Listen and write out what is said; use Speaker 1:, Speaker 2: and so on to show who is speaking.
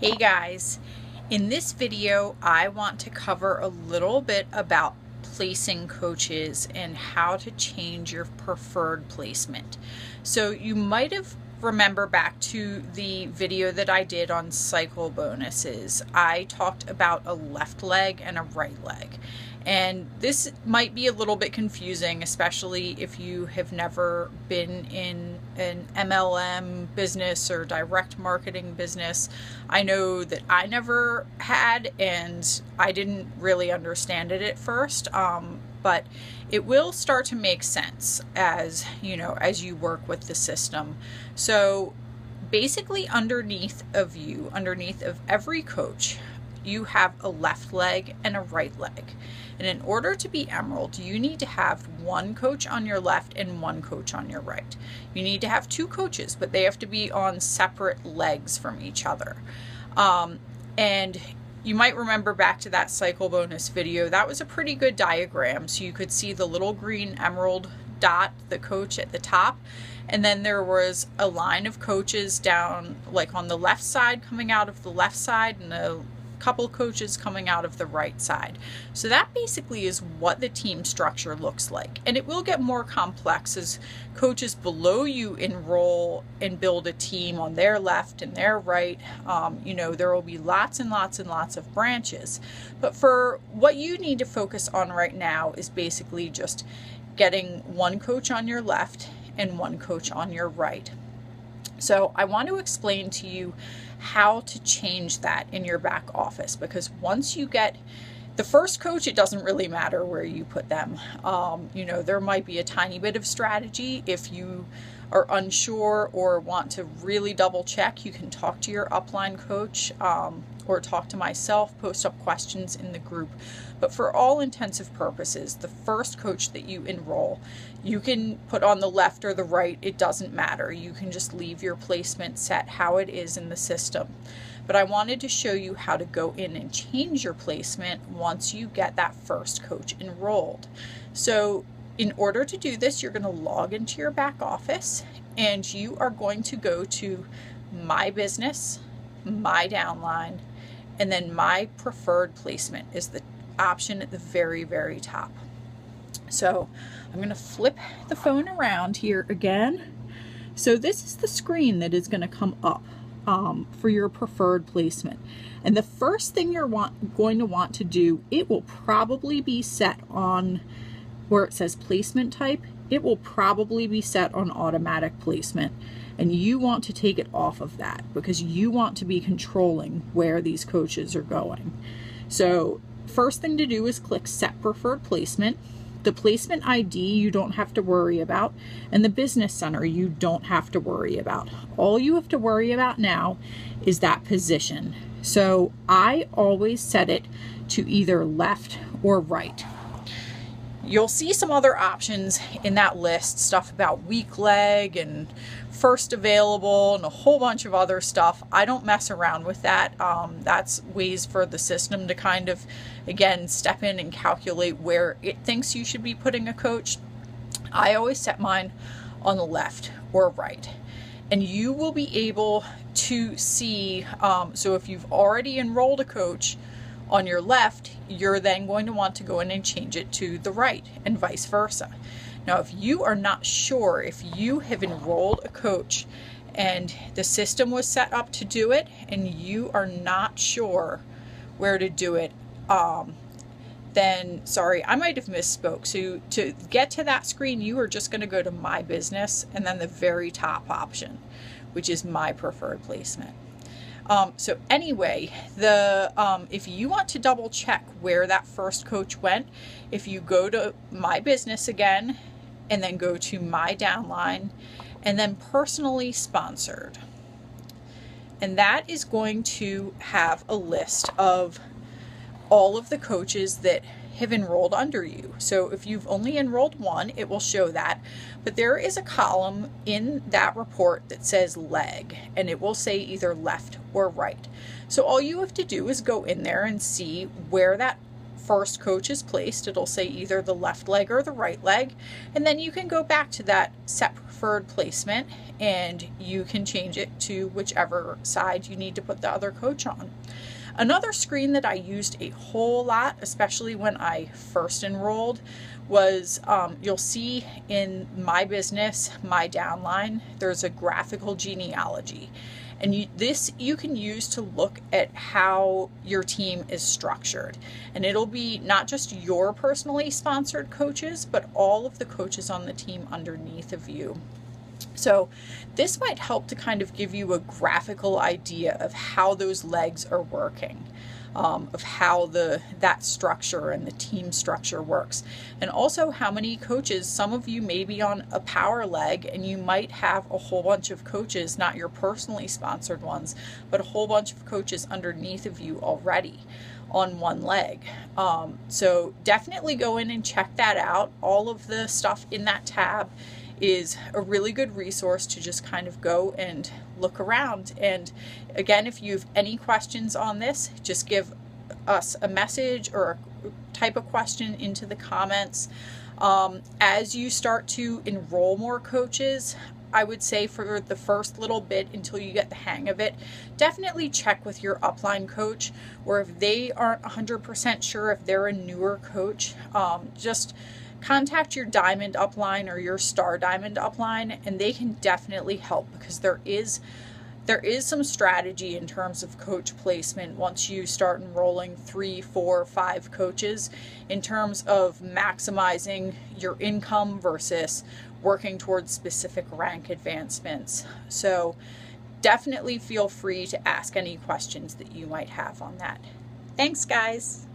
Speaker 1: Hey guys, in this video I want to cover a little bit about placing coaches and how to change your preferred placement. So you might have remember back to the video that I did on cycle bonuses. I talked about a left leg and a right leg. And this might be a little bit confusing, especially if you have never been in an MLM business or direct marketing business. I know that I never had, and I didn't really understand it at first, but it will start to make sense as you work with the system. So basically underneath of every coach, you have a left leg and a right leg. And in order to be Emerald, you need to have one coach on your left and one coach on your right. You need to have two coaches, but they have to be on separate legs from each other. And you might remember back to that cycle bonus video. That was a pretty good diagram. So you could see the little green emerald dot, the coach at the top. And then there was a line of coaches down, like on the left side, coming out of the left side, and a couple coaches coming out of the right side. So that basically is what the team structure looks like. And it will get more complex as coaches below you enroll and build a team on their left and their right. There will be lots and lots and lots of branches. But for what you need to focus on right now is basically just getting one coach on your left and one coach on your right. So I want to explain to you how to change that in your back office, because once you get the first coach, it doesn't really matter where you put them. There might be a tiny bit of strategy. If you are unsure or want to really double check, you can talk to your upline coach or talk to myself, post up questions in the group. But for all intensive purposes, the first coach that you enroll, you can put on the left or the right, it doesn't matter. You can just leave your placement set how it is in the system. But I wanted to show you how to go in and change your placement once you get that first coach enrolled. So in order to do this, you're going to log into your back office and you are going to go to My Business, My Downline, and then My Preferred Placement is the option at the very, very top. So I'm going to flip the phone around here again. So this is the screen that is going to come up for your preferred placement. And the first thing you're going to want to do, it will probably be set on where it says placement type. It will probably be set on automatic placement. And you want to take it off of that because you want to be controlling where these coaches are going. So first thing to do is click Set Preferred Placement. The placement ID you don't have to worry about, and the business center you don't have to worry about. All you have to worry about now is that position. So I always set it to either left or right. You'll see some other options in that list, stuff about weak leg and first available and a whole bunch of other stuff. I don't mess around with that. That's ways for the system to kind of, again, step in and calculate where it thinks you should be putting a coach. I always set mine on the left or right. And you will be able to see, so if you've already enrolled a coach on your left, you're then going to want to go in and change it to the right and vice versa. Now, if you are not sure if you have enrolled a coach and the system was set up to do it and you are not sure where to do it, then sorry, I might have misspoke. So to get to that screen, you are just going to go to My Business and then the very top option, which is My Preferred Placement. So anyway, if you want to double check where that first coach went, if you go to My Business again, and then go to My Downline, and then Personally Sponsored. And that is going to have a list of all of the coaches that have enrolled under you. So if you've only enrolled one, it will show that. But there is a column in that report that says leg, and it will say either left or right. So all you have to do is go in there and see where that first coach is placed, it'll say either the left leg or the right leg, and then you can go back to that set preferred placement and you can change it to whichever side you need to put the other coach on. Another screen that I used a whole lot, especially when I first enrolled, was you'll see in My Business, My Downline, there's a graphical genealogy. And you can use to look at how your team is structured. And it'll be not just your personally sponsored coaches, but all of the coaches on the team underneath of you. So this might help to kind of give you a graphical idea of how those legs are working, of how that structure and the team structure works. And also how many coaches, some of you may be on a power leg and you might have a whole bunch of coaches, not your personally sponsored ones, but a whole bunch of coaches underneath of you already on one leg. So definitely go in and check that out. All of the stuff in that tab is a really good resource to just kind of go and look around. And again, if you have any questions on this, just give us a message or type a question into the comments. As you start to enroll more coaches, I would say for the first little bit until you get the hang of it, definitely check with your upline coach, or if they aren't 100% sure, if they're a newer coach, just contact your diamond upline or your star diamond upline, and they can definitely help, because there is some strategy in terms of coach placement once you start enrolling 3, 4, 5 coaches, in terms of maximizing your income versus working towards specific rank advancements. So definitely feel free to ask any questions that you might have on that. Thanks, guys.